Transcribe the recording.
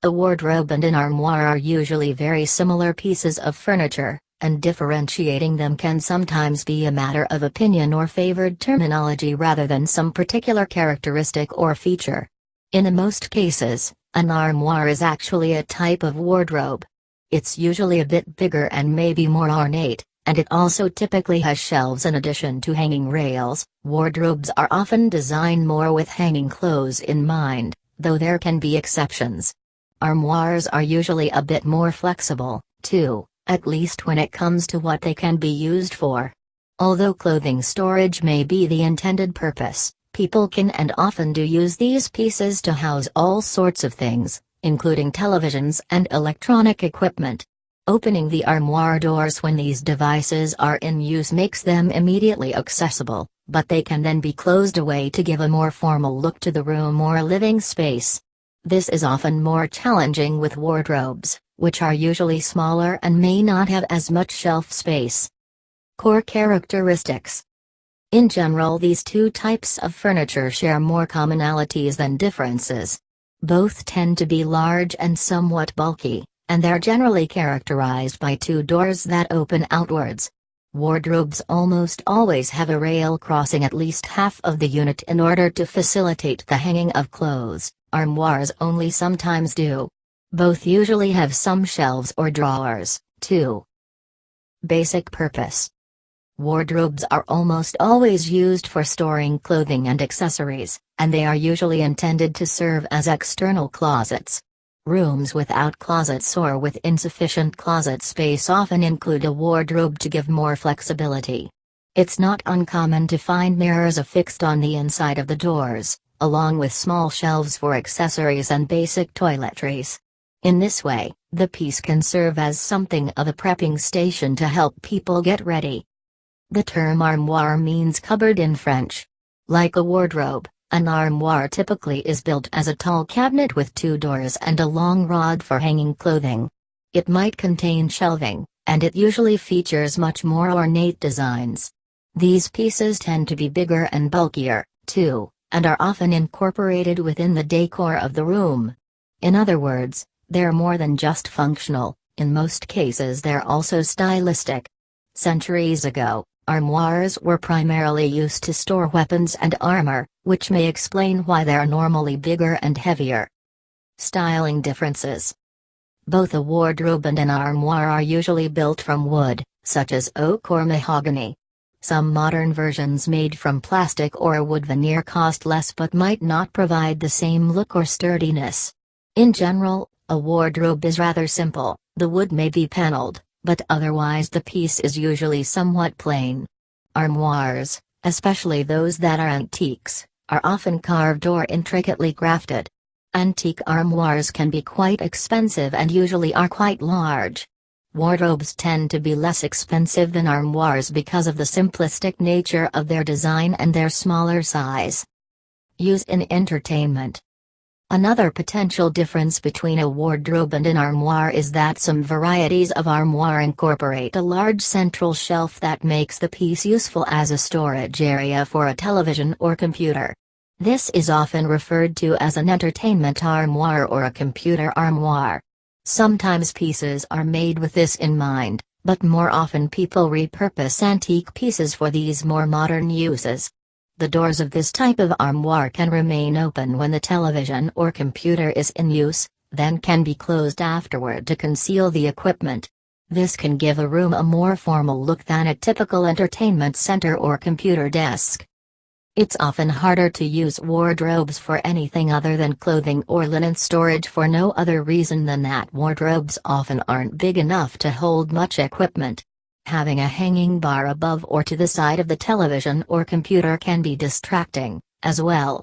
A wardrobe and an armoire are usually very similar pieces of furniture, and differentiating them can sometimes be a matter of opinion or favored terminology rather than some particular characteristic or feature. In most cases, an armoire is actually a type of wardrobe. It's usually a bit bigger and maybe more ornate, and it also typically has shelves in addition to hanging rails. Wardrobes are often designed more with hanging clothes in mind, though there can be exceptions. Armoires are usually a bit more flexible, too, at least when it comes to what they can be used for. Although clothing storage may be the intended purpose, people can and often do use these pieces to house all sorts of things, including televisions and electronic equipment. Opening the armoire doors when these devices are in use makes them immediately accessible, but they can then be closed away to give a more formal look to the room or living space. This is often more challenging with wardrobes, which are usually smaller and may not have as much shelf space. Core characteristics. In general, these two types of furniture share more commonalities than differences. Both tend to be large and somewhat bulky, and they're generally characterized by two doors that open outwards. Wardrobes almost always have a rail crossing at least half of the unit in order to facilitate the hanging of clothes. Armoires only sometimes do. Both usually have some shelves or drawers, too. Basic purpose. Wardrobes are almost always used for storing clothing and accessories, and they are usually intended to serve as external closets. Rooms without closets or with insufficient closet space often include a wardrobe to give more flexibility. It's not uncommon to find mirrors affixed on the inside of the doors, along with small shelves for accessories and basic toiletries. In this way, the piece can serve as something of a prepping station to help people get ready. The term armoire means cupboard in French. Like a wardrobe, an armoire typically is built as a tall cabinet with two doors and a long rod for hanging clothing. It might contain shelving, and it usually features much more ornate designs. These pieces tend to be bigger and bulkier, too, and are often incorporated within the decor of the room. In other words, they're more than just functional, in most cases they're also stylistic. Centuries ago, armoires were primarily used to store weapons and armor, which may explain why they're normally bigger and heavier. Styling differences. Both a wardrobe and an armoire are usually built from wood, such as oak or mahogany. Some modern versions made from plastic or wood veneer cost less but might not provide the same look or sturdiness. In general, a wardrobe is rather simple. The wood may be paneled, but otherwise the piece is usually somewhat plain. Armoires, especially those that are antiques, are often carved or intricately crafted. Antique armoires can be quite expensive and usually are quite large. Wardrobes tend to be less expensive than armoires because of the simplistic nature of their design and their smaller size. Use in entertainment. Another potential difference between a wardrobe and an armoire is that some varieties of armoire incorporate a large central shelf that makes the piece useful as a storage area for a television or computer. This is often referred to as an entertainment armoire or a computer armoire. Sometimes pieces are made with this in mind, but more often people repurpose antique pieces for these more modern uses. The doors of this type of armoire can remain open when the television or computer is in use, then can be closed afterward to conceal the equipment. This can give a room a more formal look than a typical entertainment center or computer desk. It's often harder to use wardrobes for anything other than clothing or linen storage for no other reason than that wardrobes often aren't big enough to hold much equipment. Having a hanging bar above or to the side of the television or computer can be distracting, as well.